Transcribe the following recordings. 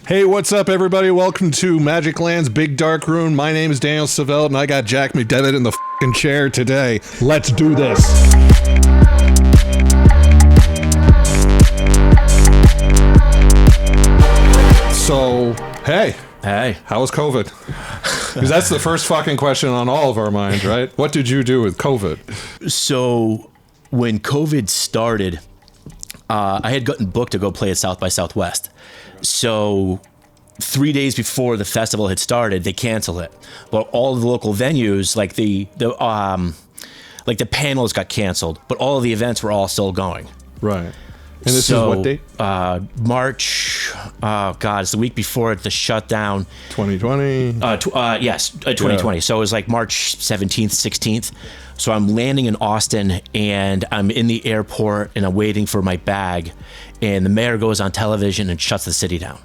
Hey, what's up, everybody? Welcome to Magic Land's Big Dark Room. My name is Daniel Savelt, and I got Jack McDevitt in the f***ing chair today. Let's do this. So, hey, how was COVID? Because that's the first fucking question on all of our minds, right? What did you do with COVID? So, when COVID started, I had gotten booked to go play at South by Southwest. So 3 days before the festival had started, they canceled it. But all of the local venues, like the panels got canceled, but all of the events were all still going. Right. And this is what date? March. Oh God, it's the week before the shutdown. 2020. Yes, 2020. Yeah. So it was like March 17th, 16th. So I'm landing in Austin, and I'm in the airport, and I'm waiting for my bag, and the mayor goes on television and shuts the city down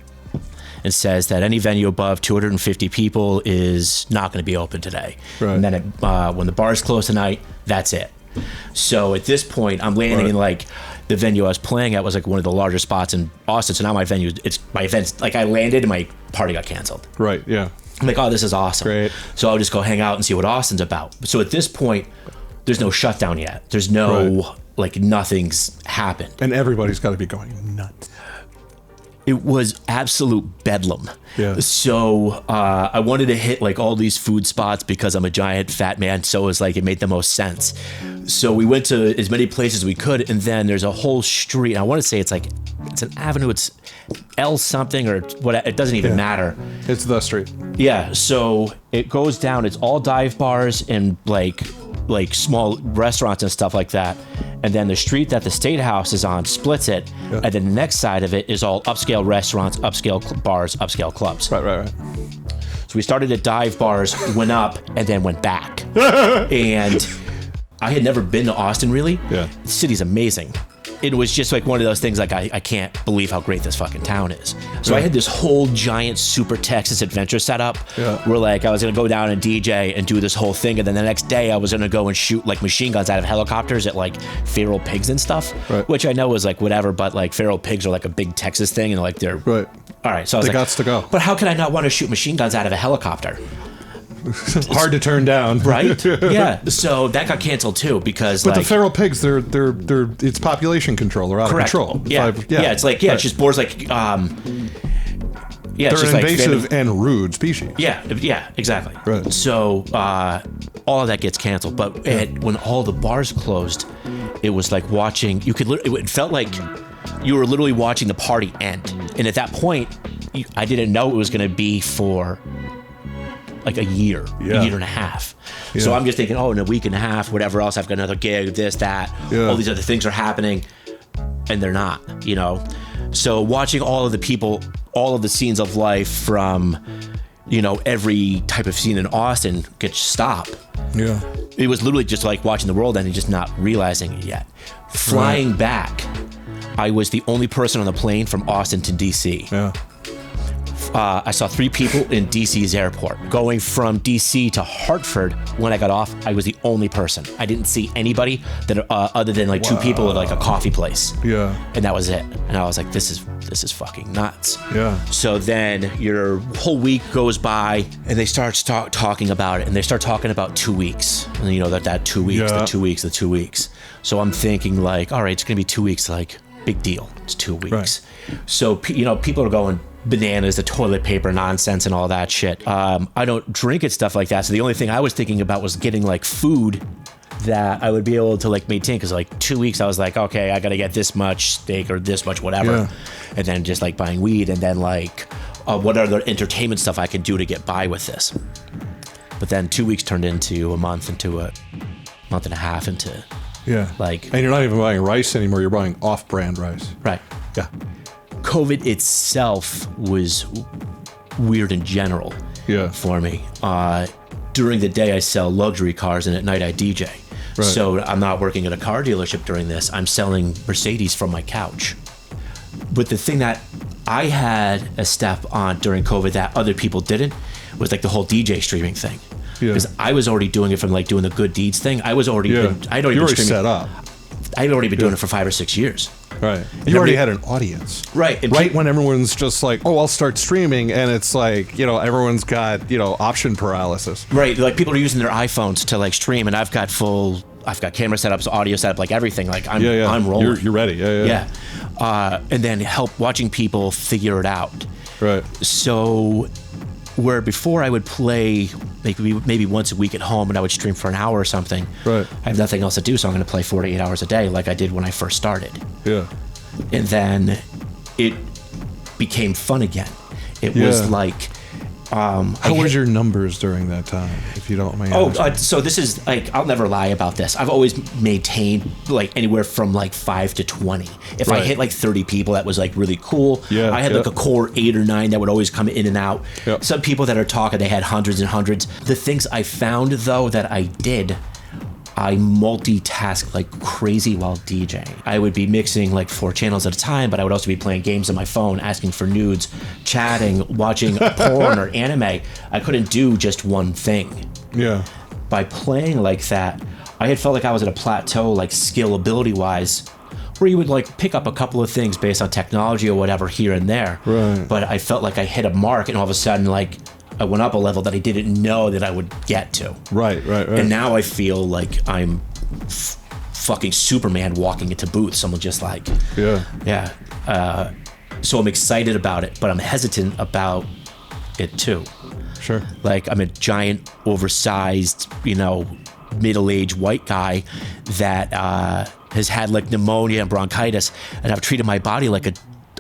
and says that any venue above 250 people is not going to be open today. Right. And then when the bars close tonight, that's it. So at this point, I'm landing in like the venue I was playing at was like one of the larger spots in Austin. So now my venue, it's my events. Like I landed and my party got canceled. Right. Yeah. I'm like, oh, this is awesome. Great. So I'll just go hang out and see what Austin's about. So at this point, there's no shutdown yet. There's no, like, nothing's happened. And everybody's got to be going nuts. It was absolute bedlam. Yeah. So I wanted to hit, like, all these food spots because I'm a giant fat man. So it was like, it made the most sense. So we went to as many places as we could. And then there's a whole street. I want to say it's like, it's an avenue. It's L something or what. It doesn't even matter. It's the street. Yeah. So it goes down. It's all dive bars and like small restaurants and stuff like that. And then the street that the State House is on splits it. Yeah. And then the next side of it is all upscale restaurants, upscale bars, upscale clubs. Right. So we started at dive bars, went up, and then went back. And I had never been to Austin, really. Yeah. The city's amazing. It was just like one of those things like, I can't believe how great this fucking town is. So I had this whole giant super Texas adventure set up where like I was going to go down and DJ and do this whole thing. And then the next day I was going to go and shoot like machine guns out of helicopters at like feral pigs and stuff, which I know was like whatever, but like feral pigs are like a big Texas thing. And like they're all right. So I was like, gots to go. But how can I not want to shoot machine guns out of a helicopter? Hard to turn down, right? Yeah. So that got canceled too because. But like, the feral pigs, they're it's population control. They're out of control. Yeah. It's like it's just boars like. They're just invasive like and rude species. Yeah. Exactly. Right. So all of that gets canceled, but when all the bars closed, it was like watching. It felt like you were literally watching the party end, and at that point, I didn't know it was going to be for. Like a year and a half. Yeah. So I'm just thinking, in a week and a half, whatever else, I've got another gig, this, that, all these other things are happening, and they're not, So watching all of the people, all of the scenes of life from, every type of scene in Austin get stopped. Yeah. It was literally just like watching the world end and just not realizing it yet. Flying back, I was the only person on the plane from Austin to DC. Yeah. I saw 3 people in DC's airport. Going from DC to Hartford, when I got off, I was the only person. I didn't see anybody that other than like 2 people at like a coffee place. Yeah. And that was it. And I was like, this is fucking nuts. Yeah. So then your whole week goes by and they start talking about it, and they start talking about 2 weeks. And that 2 weeks, the 2 weeks, the 2 weeks. So I'm thinking like, all right, it's going to be 2 weeks, like big deal. It's 2 weeks. Right. So, people are going bananas, the toilet paper nonsense and all that shit. I don't drink and stuff like that. So the only thing I was thinking about was getting like food that I would be able to like maintain. Cause like 2 weeks I was like, okay, I got to get this much steak or this much, whatever. Yeah. And then just like buying weed and then like, what other entertainment stuff I can do to get by with this. But then 2 weeks turned into a month, into a month and a half, into like. And you're not even buying rice anymore. You're buying off-brand rice. Right. Yeah. COVID itself was weird in general for me. During the day, I sell luxury cars, and at night, I DJ. Right. So I'm not working at a car dealership during this. I'm selling Mercedes from my couch. But the thing that I had a step on during COVID that other people didn't was like the whole DJ streaming thing. Because I was already doing it from like doing the good deeds thing. I was already, I'd already been streaming. Set up. I'd already been doing it for 5 or 6 years. Right. You already had an audience. Right. And right when everyone's just like, oh, I'll start streaming, and it's like, you know, everyone's got, you know, option paralysis. Right. Like people are using their iPhones to like stream, and I've got camera setups, audio setup, like everything. Like I'm rolling. You're ready. Yeah. And then watching people figure it out. Right. So where before I would play maybe once a week at home and I would stream for an hour or something. Right. I have nothing else to do, so I'm going to play 4 to 8 hours a day like I did when I first started. Yeah. And then it became fun again. It was like... How was your numbers during that time, if you don't mind? So this is like, I'll never lie about this. I've always maintained like anywhere from like 5 to 20. If I hit like 30 people, that was like really cool. Yeah, I had like a core 8 or 9 that would always come in and out. Yep. Some people that are talking, they had hundreds and hundreds. The things I found though that I did, I multitask like crazy while DJing. I would be mixing like 4 channels at a time, but I would also be playing games on my phone, asking for nudes, chatting, watching porn or anime. I couldn't do just one thing. Yeah. By playing like that, I had felt like I was at a plateau, like skill ability wise, where you would like pick up a couple of things based on technology or whatever here and there. Right. But I felt like I hit a mark, and all of a sudden, like, I went up a level that I didn't know that I would get to. Right. And now I feel like I'm fucking Superman walking into booths. Someone just like, so I'm excited about it, but I'm hesitant about it too. Sure. Like I'm a giant, oversized, you know, middle-aged white guy that has had like pneumonia and bronchitis, and I've treated my body like a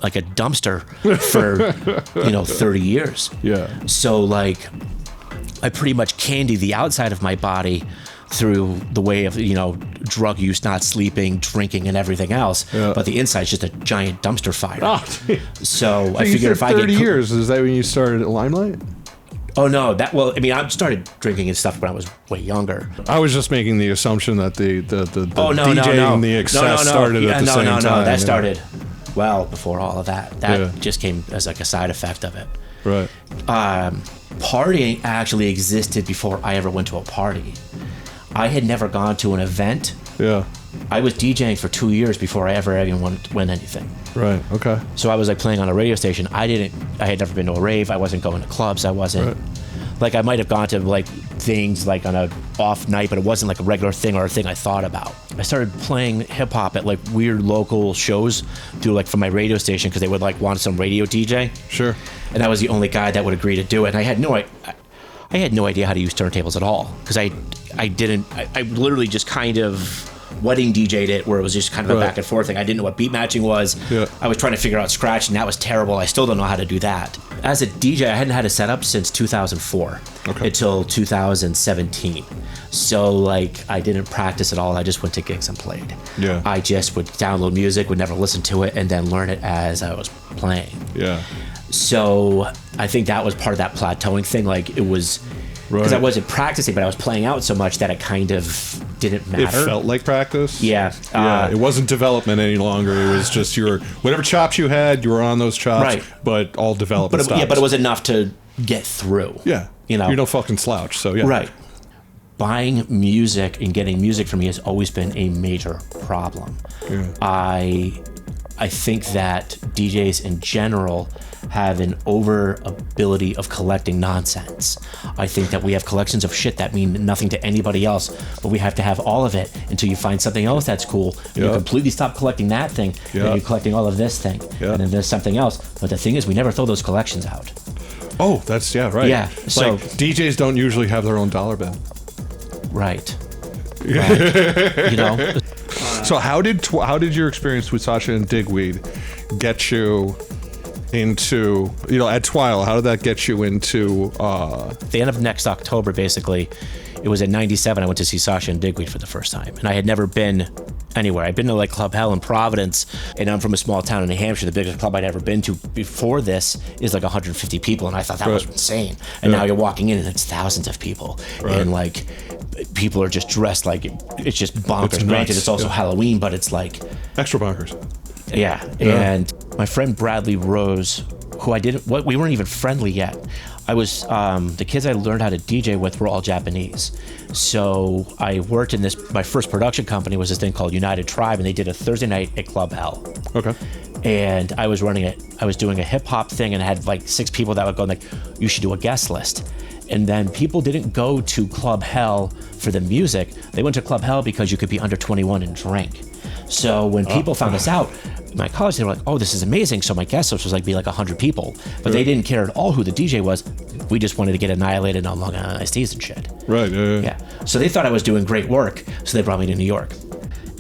dumpster for, 30 years. Yeah. So like, I pretty much candy the outside of my body through the way of, drug use, not sleeping, drinking, and everything else. Yeah. But the inside's just a giant dumpster fire. Oh, so I figured if I get 30 years, is that when you started at Limelight? Oh no, I started drinking and stuff when I was way younger. I was just making the assumption that the DJing and the excess started at the same time. No, that started well before all of that. That just came as like a side effect of it. Right. Partying actually existed before I ever went to a party. I had never gone to an event. Yeah. I was DJing for 2 years before I ever even went anything. Right. Okay. So I was like playing on a radio station. I had never been to a rave. I wasn't going to clubs. I wasn't like, I might have gone to like things like on a off night, but it wasn't like a regular thing or a thing I thought about. I started playing hip hop at like weird local shows through like from my radio station because they would like want some radio DJ. Sure. And I was the only guy that would agree to do it. And I had no idea how to use turntables at all because I literally just kind of wedding DJ'd it where it was just kind of a back and forth thing. I didn't know what beat matching was. Yeah. I was trying to figure out scratch, and that was terrible. I still don't know how to do that. As a DJ, I hadn't had a setup since 2004 until 2017. So like I didn't practice at all. I just went to gigs and played. Yeah. I just would download music, would never listen to it, and then learn it as I was playing. Yeah. So I think that was part of that plateauing thing. Like it was because I wasn't practicing, but I was playing out so much that it kind of didn't matter. It felt like practice. Yeah. It wasn't development any longer. It was just whatever chops you had, you were on those chops, but all development stops. Yeah, but it was enough to get through. Yeah. You're no fucking slouch, so yeah. Right. Buying music and getting music for me has always been a major problem. Yeah. I think that DJs in general have an over ability of collecting nonsense. I think that we have collections of shit that mean nothing to anybody else, but we have to have all of it until you find something else that's cool. You completely stop collecting that thing, and you're collecting all of this thing, and then there's something else. But the thing is, we never throw those collections out. Oh, that's right. Yeah, so DJs don't usually have their own dollar bin. Right. So how did your experience with Sasha and Digweed get you into, at Twile? How did that get you into the end of next October? Basically, it was in '97. I went to see Sasha and Digweed for the first time, and I had never been anywhere. I'd been to like Club Hell in Providence, and I'm from a small town in New Hampshire. The biggest club I'd ever been to before this is like 150 people, and I thought that was insane. And now you're walking in, and it's thousands of people, and like people are just dressed like it's just bonkers. Granted, it's also Halloween, but it's like extra bonkers. Yeah. And my friend Bradley Rose, who I didn't, what we weren't even friendly yet. I was, the kids I learned how to DJ with were all Japanese. So I worked in my first production company was this thing called United Tribe, and they did a Thursday night at Club Hell. Okay. And I was running it. I was doing a hip hop thing, and I had like 6 people that would go like, you should do a guest list. And then people didn't go to Club Hell for the music. They went to Club Hell because you could be under 21 and drink. So when people found this out, my college, they were like, oh, this is amazing. So my guest list was like, be like 100 people. But they didn't care at all who the DJ was. We just wanted to get annihilated on Long Island iced teas and shit. Right, yeah. So they thought I was doing great work. So they brought me to New York.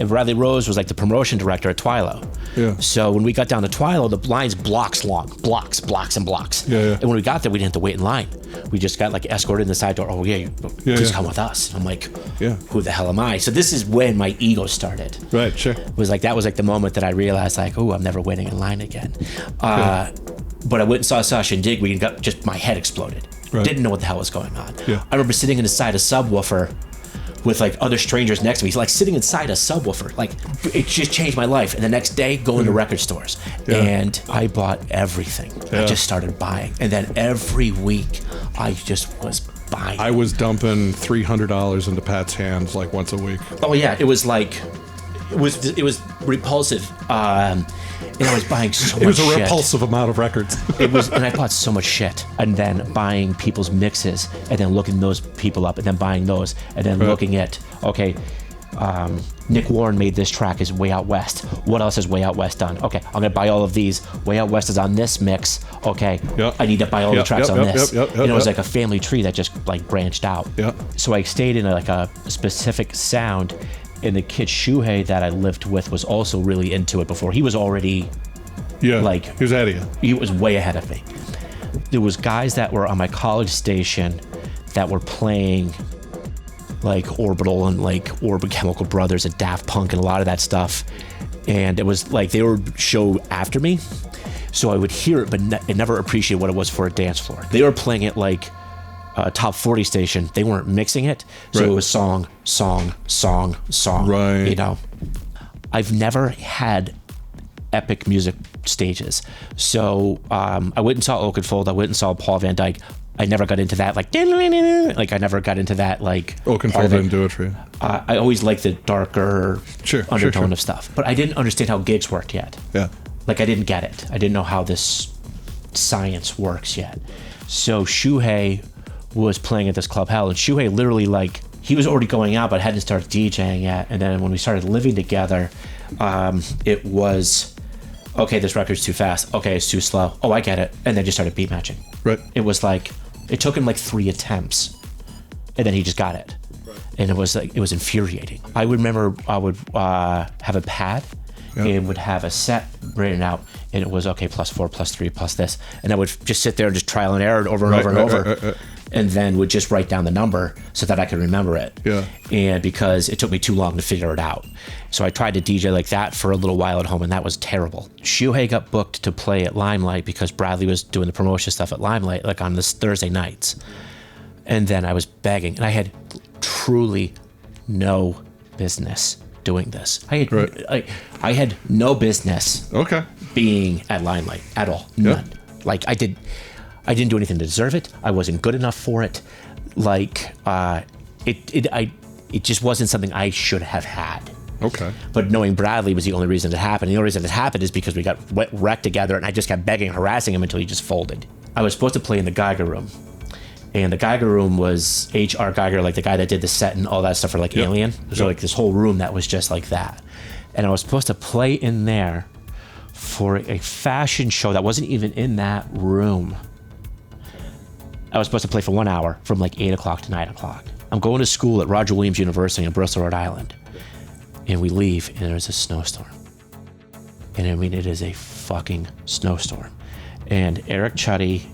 And Bradley Rose was like the promotion director at Twilo. Yeah. So when we got down to Twilo, the line's blocks long. Blocks and blocks. Yeah. And when we got there, we didn't have to wait in line. We just got like escorted in the side door. Oh, yeah, please come with us. I'm like, who the hell am I? So this is when my ego started. Right, sure. It was like, that was like the moment that I realized like, oh, I'm never waiting in line again. But I went and saw Sasha and Digweed and got just, my head exploded. Right. Didn't know what the hell was going on. Yeah. I remember sitting inside a subwoofer with like other strangers next to me. He's like sitting inside a subwoofer. Like it just changed my life. And the next day going to record stores and I bought everything. I just started buying. And then every week I just was buying. I was dumping $300 into Pat's hands like once a week. Oh yeah. It was like, it was repulsive. And I was buying so much shit. It was a repulsive amount of records. It was, and I bought so much shit. And then buying people's mixes, and then looking those people up, and then buying those, and then looking at, okay, Nick Warren made this track is Way Out West. What else has Way Out West done? Okay, I'm gonna buy all of these. Way Out West is on this mix. Okay, I need to buy all the tracks on this. And it was like a family tree that just like branched out. So I stayed in like a specific sound. And the kid Shuhei that I lived with was also really into it before. He was already like... He was ahead of you. He was way ahead of me. There was guys that were on my college station that were playing like Orbital and like Chemical Brothers and Daft Punk and a lot of that stuff. And it was like they would show after me. So I would hear it, but I never appreciated what it was for a dance floor. They were playing it like... top 40 station. They weren't mixing it, so it was song, right. You know, I've never had epic music stages. So I went and saw Oakenfold. I went and saw Paul Van Dyke. I never got into that like I never got into that like Oakenfold didn't do it for you. I always liked the darker undertone of stuff, but I didn't understand how gigs worked yet. Like I didn't get it. I didn't know how this science works yet. So Shuhei was playing at this Club Hell, and Shuhei literally like he was already going out but hadn't started DJing yet. And then when we started living together, it was okay, this record's too fast, okay, it's too slow, oh I get it, and then just started beat matching. It was like it took him like 3 attempts and then he just got it. And it was like it was infuriating. I would remember I would have a pad and would have a set written out, and it was okay, +4, +3, plus this, and I would just sit there and just trial and error over and over and over. And then would just write down the number so that I could remember it. And because it took me too long to figure it out. So I tried to DJ like that for a little while at home, and that was terrible. Shuhei got booked to play at Limelight because Bradley was doing the promotion stuff at Limelight, like on this Thursday nights. And then I was begging, and I had truly no business doing this. I had no business being at Limelight at all. None. Like I didn't do anything to deserve it. I wasn't good enough for it. Like, it just wasn't something I should have had. But knowing Bradley was the only reason it happened. And the only reason it happened is because we got wrecked together, and I just kept begging and harassing him until he just folded. I was supposed to play in the Geiger room. And the Geiger room was H.R. Geiger, like the guy that did the set and all that stuff for like Alien. So like this whole room that was just like that. And I was supposed to play in there for a fashion show that wasn't even in that room. I was supposed to play for 1 hour from like 8 o'clock to 9 o'clock. I'm going to school at Roger Williams University in Bristol, Rhode Island. And we leave, and there's a snowstorm. And I mean, it is a fucking snowstorm. And Eric Chuddy,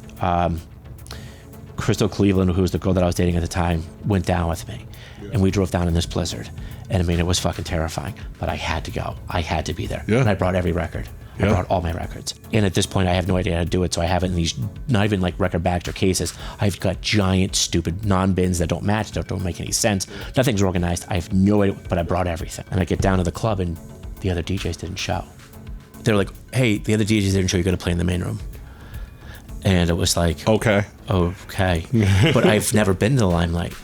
Crystal Cleveland, who was the girl that I was dating at the time, went down with me. And we drove down in this blizzard. And I mean, it was fucking terrifying. But I had to go. I had to be there. And I brought every record. I brought all my records. And at this point, I have no idea how to do it, so I have it in these, not even like record bags or cases. I've got giant, stupid non-bins that don't match, that don't make any sense. Nothing's organized. I have no idea, but I brought everything. And I get down to the club, and the other DJs didn't show. They're like, hey, the other DJs didn't show, you got to play in the main room. And it was like, Okay. But I've never been to the Limelight.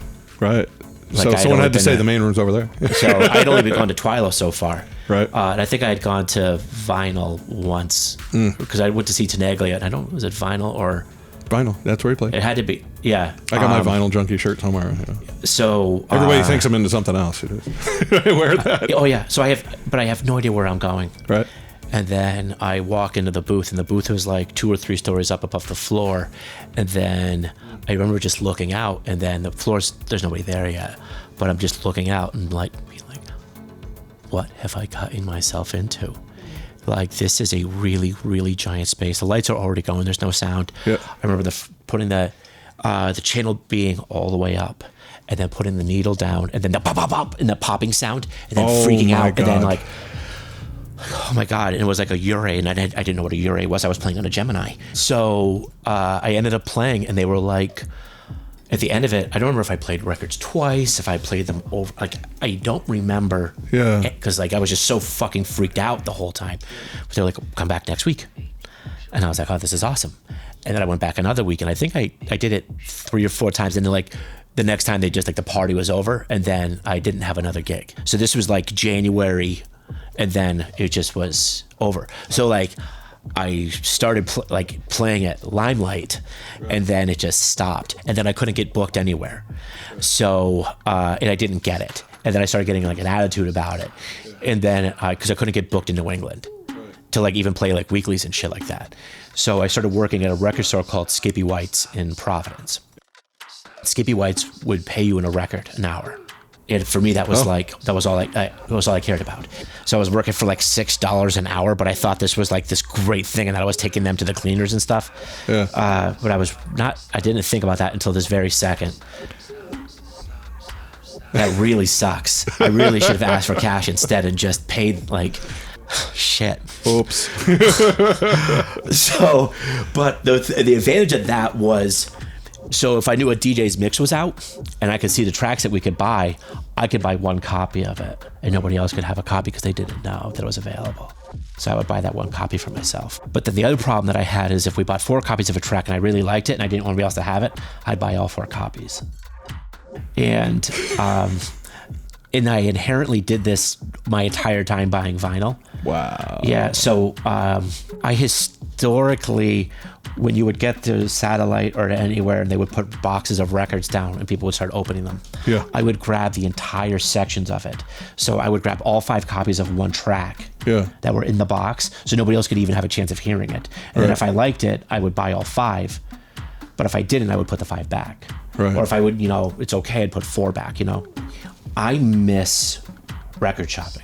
Right. Like, So I'd someone only had to been say there. the main room's over there. So I'd only been gone to Twilo so far. Right. And I think I had gone to Vinyl once because I went to see Tenaglia. And I don't, was it Vinyl or? Vinyl. That's where he played. It had to be, yeah. I got my Vinyl Junkie shirt somewhere. Yeah. So Everybody thinks I'm into something else. I wear that. Oh yeah. So I have no idea where I'm going. Right. And then I walk into the booth, and the booth was like 2 or 3 stories up above the floor. And then I remember just looking out, and then the floors, there's nobody there yet. But I'm just looking out and like being like, what have I gotten myself into? Like, this is a really, really giant space. The lights are already going. There's no sound. Yeah. I remember putting the channel being all the way up, and then putting the needle down, and then the pop, pop, pop, and the popping sound, and then freaking my out, and then God. like, oh my God. And it was like a Ure, and I didn't know what a Ure was. I was playing on a Gemini. So I ended up playing, and they were like, at the end of it, I don't remember if I played records twice, if I played them over. Like, I don't remember. Yeah. Because like I was just so fucking freaked out the whole time. But they're like, come back next week. And I was like, oh, this is awesome. And then I went back another week, and I think I did it 3 or 4 times. And then like the next time, they just like the party was over, and then I didn't have another gig. So this was like January, and then it just was over. So like I started playing at Limelight, and then it just stopped, and then I couldn't get booked anywhere. So and I didn't get it, and then I started getting like an attitude about it, and then because I couldn't get booked in New England to like even play like weeklies and shit like that. So I started working at a record store called Skippy White's in Providence. Skippy White's would pay you in a record an hour. And for me, that was that was all I cared about. So I was working for like $6 an hour, but I thought this was like this great thing, and that I was taking them to the cleaners and stuff. Yeah. But I didn't think about that until this very second. That really sucks. I really should have asked for cash instead and just paid like shit. Oops. So, but the advantage of that was, so if I knew a DJ's mix was out and I could see the tracks that we could buy, I could buy 1 copy of it, and nobody else could have a copy because they didn't know that it was available. So I would buy that 1 copy for myself. But then the other problem that I had is if we bought 4 copies of a track and I really liked it and I didn't want anybody else to have it, I'd buy all 4 copies. And I inherently did this my entire time buying vinyl. Wow. Yeah, so I historically, when you would get to Satellite or anywhere and they would put boxes of records down and people would start opening them, Yeah. I would grab the entire sections of it. So I would grab all 5 copies of 1 track that were in the box, so nobody else could even have a chance of hearing it. And then if I liked it, I would buy all 5. But if I didn't, I would put the 5 back. Right. Or if I would, it's okay, I'd put 4 back, I miss record shopping.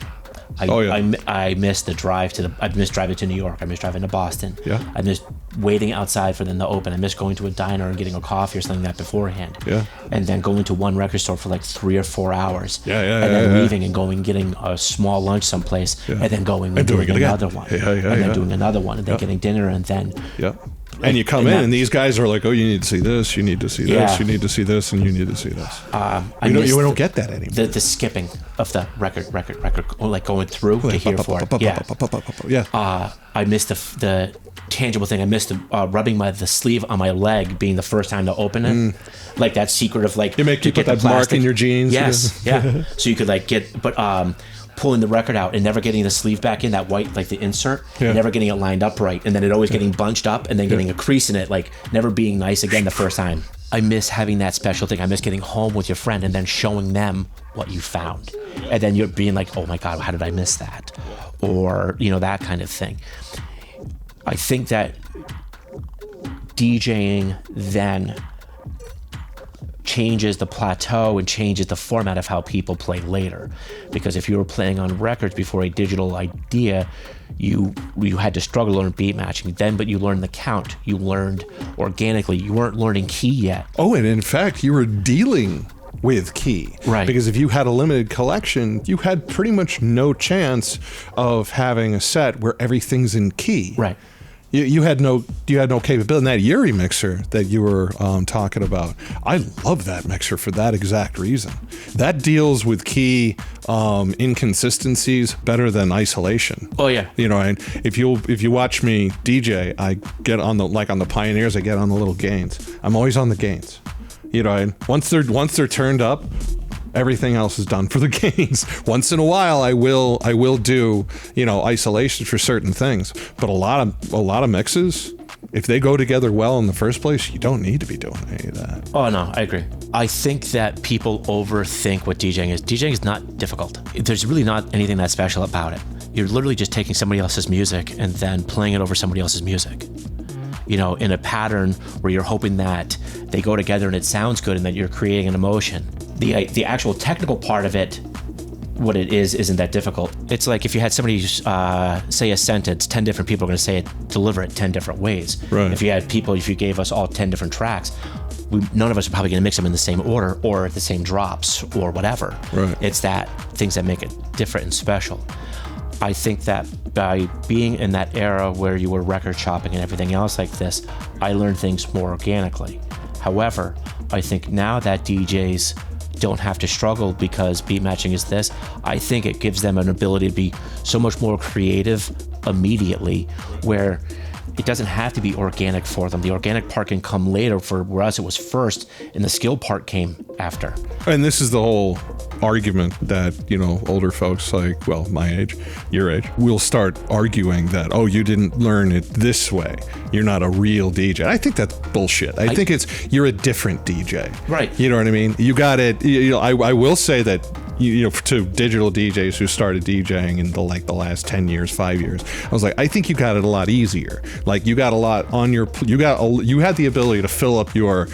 I miss the drive I miss driving to New York. I miss driving to Boston. Yeah. I miss waiting outside for them to open. I miss going to a diner and getting a coffee or something like that beforehand. Yeah. And then going to one record store for like 3 or 4 hours. Yeah. And then leaving and going, getting a small lunch someplace, and then going and doing another one. And then doing another one, and then getting dinner, and then. Yeah. And you come in, and these guys are like, "Oh, you need to see this. You need to see this. Yeah. You need to see this, and you need to see this." You don't get that anymore. The skipping of the record, like going through to hear for it. Yeah. I missed the tangible thing. I missed rubbing the sleeve on my leg being the first time to open it. Like that secret of like you put that mark in your jeans. Yes. Yeah. So you could like pulling the record out and never getting the sleeve back in, that white, like the insert, never getting it lined up right, and then it always getting bunched up and then getting a crease in it, like never being nice again the first time. I miss having that special thing. I miss getting home with your friend and then showing them what you found. And then you're being like, oh my God, how did I miss that? Or, that kind of thing. I think that DJing then changes the plateau and changes the format of how people play later. Because if you were playing on records before a digital idea, you had to struggle to learn beat matching then, but you learned the count. You learned organically. You weren't learning key yet. Oh, and in fact, you were dealing with key. Right. Because if you had a limited collection, you had pretty much no chance of having a set where everything's in key. Right. You had no capability. And that Yuri mixer that you were talking about, I love that mixer for that exact reason. That deals with key inconsistencies better than isolation. Oh yeah. You know, and if you watch me DJ, I get on the Pioneers, I get on the little gains. I'm always on the gains. You know, and once they're turned up, everything else is done for the gains. Once in a while, I will do, you know, isolations for certain things. But a lot of mixes, if they go together well in the first place, you don't need to be doing any of that. Oh no, I agree. I think that people overthink what DJing is. DJing is not difficult. There's really not anything that special about it. You're literally just taking somebody else's music and then playing it over somebody else's music. You know, in a pattern where you're hoping that they go together and it sounds good and that you're creating an emotion. The actual technical part of it, what it isn't that difficult. It's like if you had somebody say a sentence, 10 different people are going to say it, deliver it 10 different ways. Right. If you gave us all 10 different tracks, none of us are probably going to mix them in the same order or the same drops or whatever. Right. It's that things that make it different and special. I think that by being in that era where you were record shopping and everything else like this, I learned things more organically. However, I think now that DJs don't have to struggle because beat matching is this, I think it gives them an ability to be so much more creative immediately, where it doesn't have to be organic for them. The organic part can come later. For us, it was first, and the skill part came after. And this is the whole argument that, you know, older folks like, well, my age, your age, will start arguing that, oh, you didn't learn it this way. You're not a real DJ. I think that's bullshit. I think you're a different DJ. Right. You know what I mean? You got it. You know, I will say that, you know, to digital DJs who started DJing in the last 10 years, 5 years, I was like, I think you got it a lot easier. Like you got a lot on you had the ability to fill up your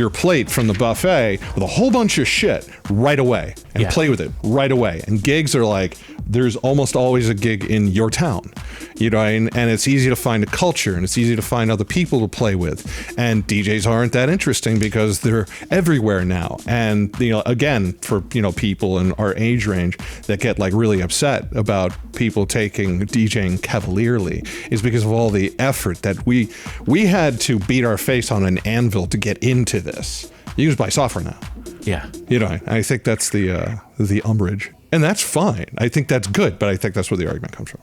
plate from the buffet with a whole bunch of shit right away and play with it right away. And gigs are like, there's almost always a gig in your town, you know, and it's easy to find a culture and it's easy to find other people to play with. And DJs aren't that interesting because they're everywhere now. And, you know, again, for, you know, people in our age range that get like really upset about people taking DJing cavalierly is because of all the effort that we had to beat our face on an anvil to get into this. You just buy software now. Yeah. You know, I think that's the umbrage. And that's fine. I think that's good, but I think that's where the argument comes from.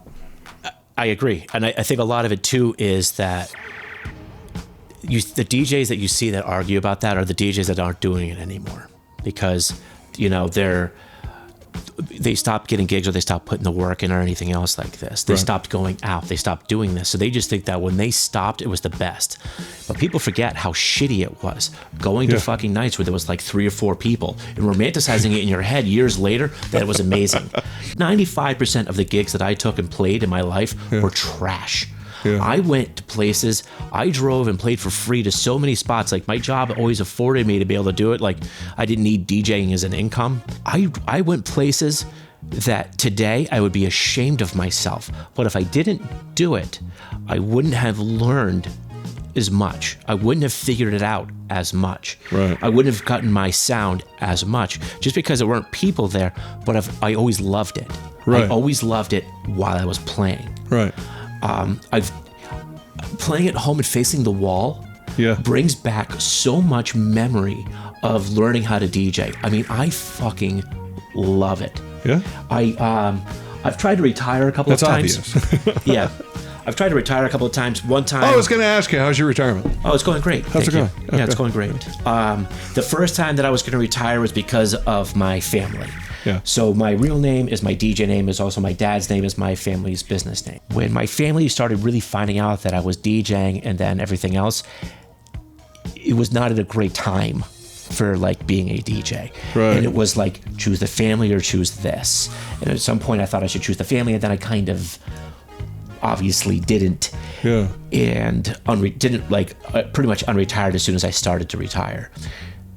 I agree. And I think a lot of it too is that the DJs that you see that argue about that are the DJs that aren't doing it anymore, because, you know, they stopped getting gigs or they stopped putting the work in or anything else like this. They stopped going out. They stopped doing this. So they just think that when they stopped, it was the best. But people forget how shitty it was going to fucking nights where there was like 3 or 4 people and romanticizing it in your head years later that it was amazing. 95% of the gigs that I took and played in my life were trash. Yeah. I went to places, I drove and played for free to so many spots. Like my job always afforded me to be able to do it. Like I didn't need DJing as an income. I went places that today I would be ashamed of myself. But if I didn't do it, I wouldn't have learned as much. I wouldn't have figured it out as much. Right. I wouldn't have gotten my sound as much just because there weren't people there, but I always loved it. Right. I always loved it while I was playing. Right. Playing at home and facing the wall brings back so much memory of learning how to DJ. I mean, I fucking love it. Yeah. I've tried to retire a couple of times. Obvious. Yeah. I've tried to retire a couple of times. One time. I was going to ask you, how's your retirement? Oh, it's going great. How's it going? Okay. Yeah, it's going great. The first time that I was going to retire was because of my family. Yeah. So my real name is my DJ name, is also my dad's name, is my family's business name. When my family started really finding out that I was DJing and then everything else, it was not at a great time for like being a DJ. Right. And it was like, choose the family or choose this. And at some point I thought I should choose the family, and then I kind of obviously didn't. Yeah. And pretty much unretired as soon as I started to retire.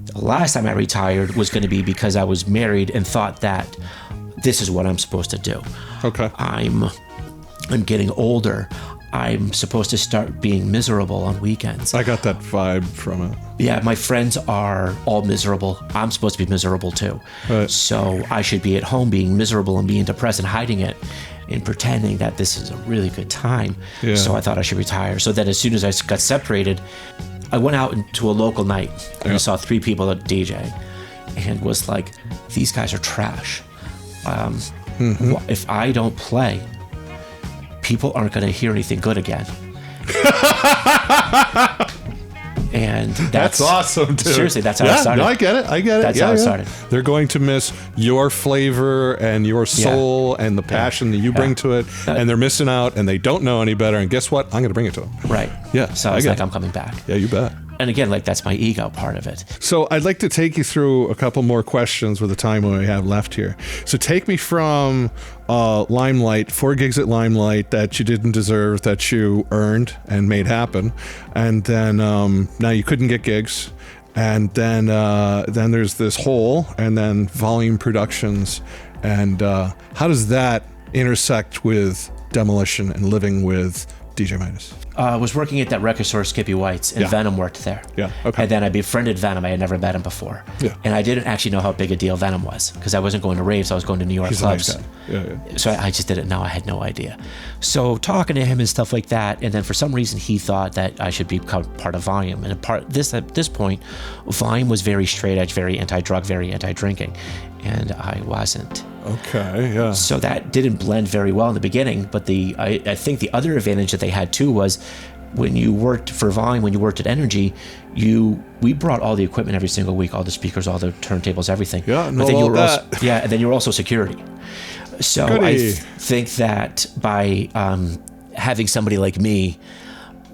The last time I retired was going to be because I was married and thought that this is what I'm supposed to do. Okay. I'm getting older. I'm supposed to start being miserable on weekends. I got that vibe from it. Yeah, my friends are all miserable. I'm supposed to be miserable too. Right. So I should be at home being miserable and being depressed and hiding it. and pretending that this is a really good time. Yeah. So I thought I should retire. So then as soon as I got separated, I went out into a local night and I saw 3 people at DJ and was like, these guys are trash. If I don't play, people aren't going to hear anything good again. And that's awesome, dude. Seriously, that's how it started. No, I get it. That's how it started. They're going to miss your flavor and your soul and the passion that you bring to it, and they're missing out, and they don't know any better. And guess what? I'm going to bring it to them. Right. Yeah. So I was like, I'm coming back. Yeah, you bet. And again, like, that's my ego part of it. So I'd like to take you through a couple more questions with the time we have left here. So take me from Limelight, 4 gigs at Limelight that you didn't deserve, that you earned and made happen. And then now you couldn't get gigs. And then there's this hole, and then Volume Productions. And how does that intersect with Demolition and living with DJ Midas? I was working at that record store, Skippy White's, and Venom worked there. Yeah, okay. And then I befriended Venom. I had never met him before. Yeah. And I didn't actually know how big a deal Venom was, because I wasn't going to raves. I was going to New York clubs. A nice guy. Yeah. So I just didn't know. I had no idea. So talking to him and stuff like that, and then for some reason he thought that I should become part of Volume. And at this point, Volume was very straight edge, very anti-drug, very anti-drinking, and I wasn't. Okay, yeah. So that didn't blend very well in the beginning, but I think the other advantage that they had too was when you worked for Volume, when you worked at Energy, we brought all the equipment every single week, all the speakers, all the turntables, everything. Yeah, but then you were and then you were also security. So I think that by having somebody like me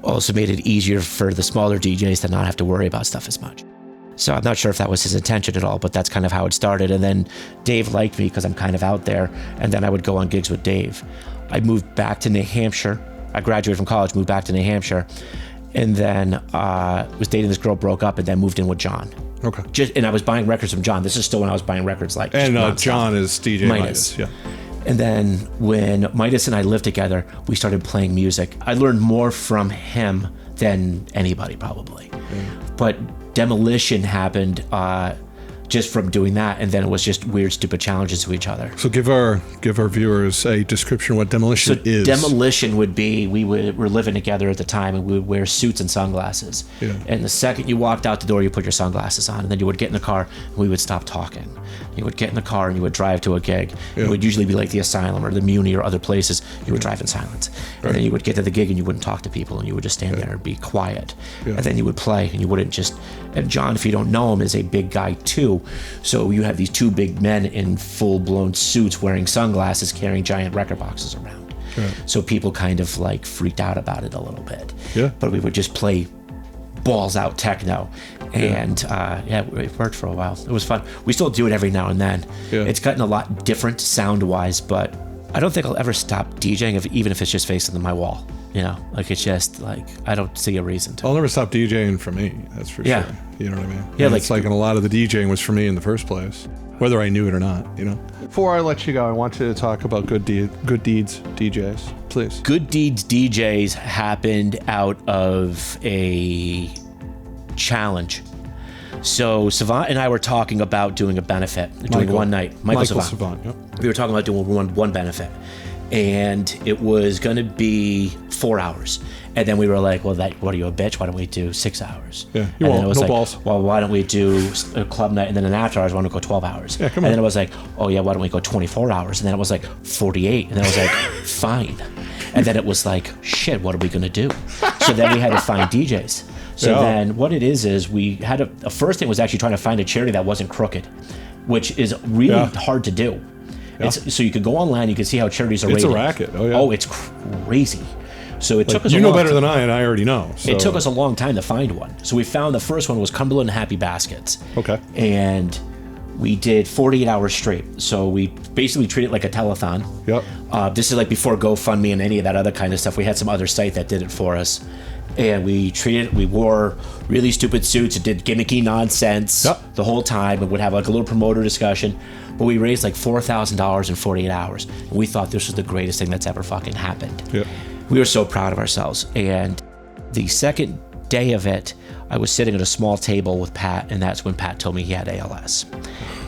also made it easier for the smaller DJs to not have to worry about stuff as much. So I'm not sure if that was his intention at all, but that's kind of how it started. And then Dave liked me because I'm kind of out there. And then I would go on gigs with Dave. I moved back to New Hampshire. I graduated from college, moved back to New Hampshire. And then was dating this girl, broke up, and then moved in with John. Okay. And I was buying records from John. This is still when I was buying records like. And John is DJ Midas. Yeah. And then when Midas and I lived together, we started playing music. I learned more from him than anybody probably. But Demolition happened just from doing that, and then it was just weird, stupid challenges to each other. So give our viewers a description of what Demolition is. Demolition would be, we were living together at the time, and we would wear suits and sunglasses. Yeah. And the second you walked out the door, you put your sunglasses on, and then you would get in the car, and we would stop talking. You would get in the car, and you would drive to a gig. Yeah. It would usually be like the Asylum or the Muni or other places. You would drive in silence. Right. And then you would get to the gig, and you wouldn't talk to people, and you would just stand there and be quiet. Yeah. And then you would play, and you wouldn't just... And John, if you don't know him, is a big guy too. So you have these 2 big men in full-blown suits wearing sunglasses, carrying giant record boxes around. Right. So people kind of like freaked out about it a little bit. Yeah. But we would just play balls out techno. And it worked for a while. It was fun. We still do it every now and then. Yeah. It's gotten a lot different sound-wise, but I don't think I'll ever stop DJing, even if it's just facing my wall. You know, like it's just like, I don't see a reason to. I'll never stop DJing for me, that's for sure. You know what I mean? Yeah, and it's like a lot of the DJing was for me in the first place, whether I knew it or not, you know? Before I let you go, I want you to talk about Good Deeds DJs, please. Good Deeds DJs happened out of a challenge. So Savant and I were talking about doing a benefit, doing one night. Michael Savant. Yep. We were talking about doing one benefit. And it was going to be 4 hours. And then we were like, well, what are you, a bitch? Why don't we do 6 hours? Yeah, you won't. No balls. Well, why don't we do a club night? And then an after hours, why don't we go 12 hours? Yeah, come on. And then it was like, oh, yeah, why don't we go 24 hours? And then it was like 48. And then I was like, fine. And then it was like, shit, what are we going to do? So then we had to find DJs. So then what it is we had the first thing was actually trying to find a charity that wasn't crooked, which is really hard to do. Yeah. So you could go online, you can see how charities are rated. It's a racket. Oh, yeah. Oh, it's crazy. So it took us you know better than I, and I already know. So. It took us a long time to find one. So we found the first one was Cumberland Happy Baskets. Okay. And we did 48 hours straight. So we basically treated it like a telethon. Yep. This is like before GoFundMe and any of that other kind of stuff. We had some other site that did it for us. And we wore really stupid suits and did gimmicky nonsense the whole time, and would have like a little promoter discussion. But we raised like $4,000 in 48 hours. And we thought this was the greatest thing that's ever fucking happened. Yeah. We were so proud of ourselves. And the second day of it, I was sitting at a small table with Pat, and that's when Pat told me he had ALS.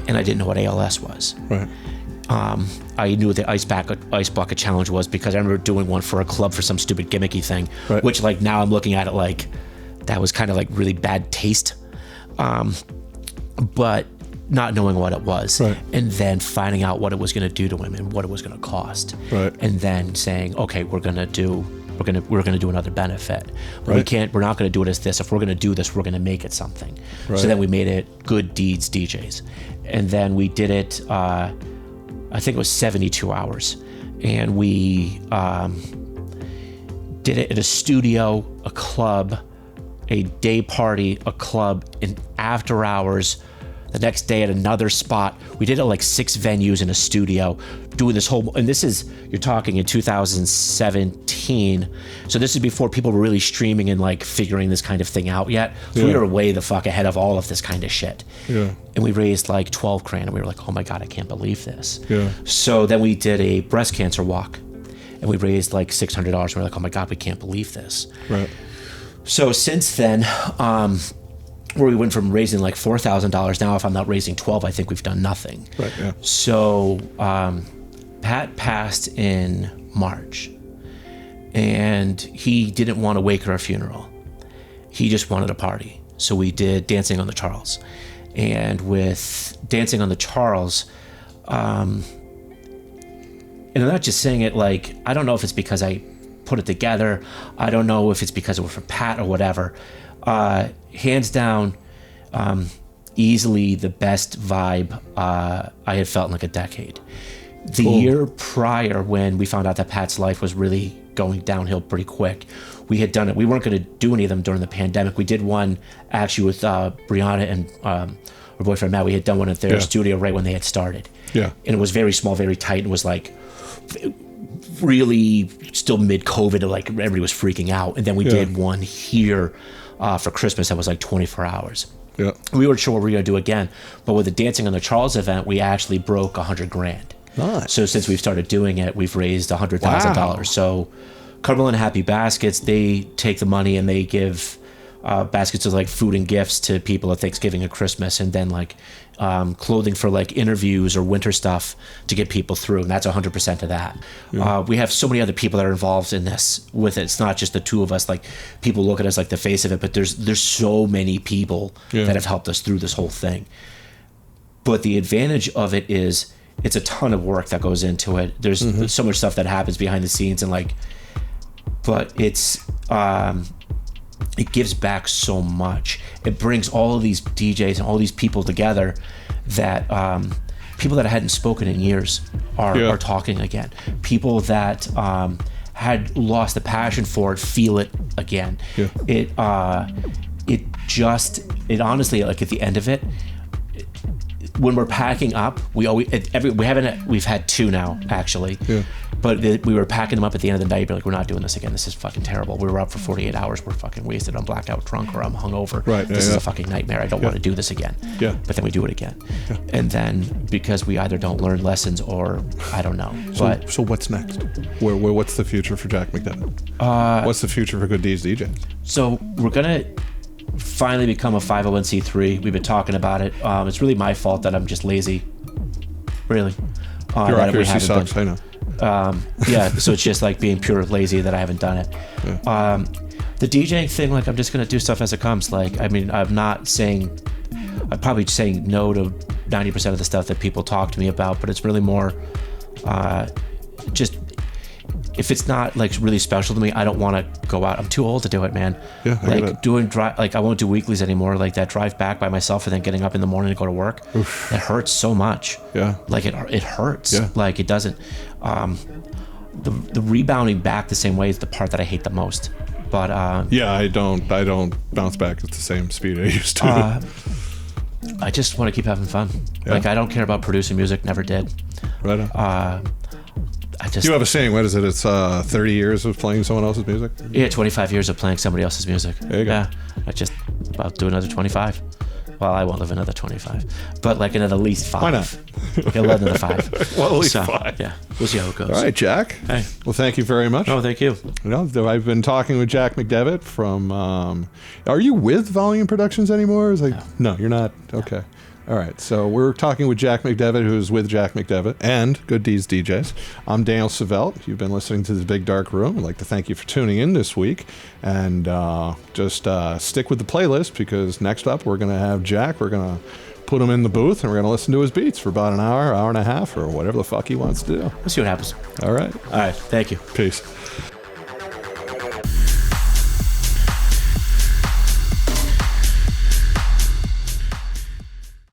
And I didn't know what ALS was. Right. I knew what the ice bucket challenge was because I remember doing one for a club for some stupid gimmicky thing, right. which like now I'm looking at it like that was kind of like really bad taste. But not knowing what it was, right. and then finding out what it was going to do to him and what it was going to cost, right. and then saying, okay, we're going to do another benefit. Right. We're not going to do it as this. If we're going to do this, we're going to make it something. Right. So then we made it Good Deeds DJs, and then we did it. I think it was 72 hours, and we did it at a studio, a club, a day party, a club, and after hours. The next day at another spot. We did it like 6 venues in a studio, doing this whole, and this is, you're talking in 2017. So this is before people were really streaming and like figuring this kind of thing out yet. So we were way the fuck ahead of all of this kind of shit. Yeah. And we raised like 12 grand, and we were like, oh my God, I can't believe this. Yeah. So then we did a breast cancer walk, and we raised like $600. And we were like, oh my God, we can't believe this. Right. So since then, where we went from raising like $4,000, now if I'm not raising 12, I think we've done nothing. Right. Yeah. So Pat passed in March, and he didn't want to wake her a funeral. He just wanted a party. So we did Dancing on the Charles, and with Dancing on the Charles, and I'm not just saying it like, I don't know if it's because I put it together. I don't know if it's because it was from Pat or whatever. Hands down, easily the best vibe I had felt in like a decade. The year prior, when we found out that Pat's life was really going downhill pretty quick, we had done it. We weren't going to do any of them during the pandemic. We did one actually with Brianna and her boyfriend Matt. We had done one at their studio right when they had started. Yeah. And it was very small, very tight, and was like really still mid-COVID, like everybody was freaking out. And then we did one here for Christmas that was like 24 hours. Yeah. We weren't sure what we were going to do again, but with the Dancing on the Charles event, we actually broke 100 grand. Nice. So since we've started doing it, we've raised $100,000. Wow. So Cumberland Happy Baskets, they take the money and they give baskets of like food and gifts to people at Thanksgiving and Christmas, and then like clothing for like interviews or winter stuff to get people through, and that's 100% of that. We have so many other people that are involved in this with it. It's not just the two of us. Like, people look at us like the face of it, but there's so many people that have helped us through this whole thing. But the advantage of it is it's a ton of work that goes into it. There's so much stuff that happens behind the scenes, and like, but it's it gives back so much. It brings all of these DJs and all these people together that people that I hadn't spoken in years are talking again. People that had lost the passion for it feel it again. Yeah. It honestly, like at the end of it, when we're packing up, we've had 2 now actually. Yeah. But we were packing them up at the end of the night. Be like, we're not doing this again. This is fucking terrible. We were up for 48 hours. We're fucking wasted. I'm blacked out drunk, or I'm hungover. Right. This is a fucking nightmare. I don't want to do this again. Yeah. But then we do it again. Yeah. And then because we either don't learn lessons or I don't know. So what's next? What's the future for Jack McDevitt? What's the future for Good Deeds DJs? So we're gonna finally become a 501c3. We've been talking about it. It's really my fault that I'm just lazy. Really. Your accuracy sucks. I know. So it's just like being pure lazy that I haven't done it. Yeah. The DJing thing, like, I'm just gonna do stuff as it comes. Like, I mean, I'm probably saying no to 90% of the stuff that people talk to me about, but it's really more just, if it's not like really special to me, I don't want to go out. I'm too old to do it, man. Yeah, I like I won't do weeklies anymore. Like that drive back by myself and then getting up in the morning to go to work. Oof. It hurts so much. Yeah, like it hurts. Yeah. Like it doesn't. The rebounding back the same way is the part that I hate the most. But I don't bounce back at the same speed I used to. I just want to keep having fun. Yeah. Like, I don't care about producing music. Never did. Right on. You have a saying, what is it? It's 30 years of playing someone else's music? Yeah, 25 years of playing somebody else's music. There you go. Yeah, I just about do another 25. Well, I won't live another 25, but like another at least 5. Why not? I'll live another 5. Well, at least 5. Yeah, we'll see how it goes. All right, Jack. Hey. Well, thank you very much. Oh, thank you. I've been talking with Jack McDevitt from. Are you with Volume Productions anymore? No, you're not. Okay. All right, so we're talking with Jack McDevitt, who's with Jack McDevitt and Good Deeds DJs. I'm Daniel Savelt. You've been listening to The Big Dark Room. I'd like to thank you for tuning in this week. And just stick with the playlist, because next up we're going to have Jack. We're going to put him in the booth, and we're going to listen to his beats for about an hour and a half, or whatever the fuck he wants to do. We'll see what happens. All right. All right. Thank you. Peace.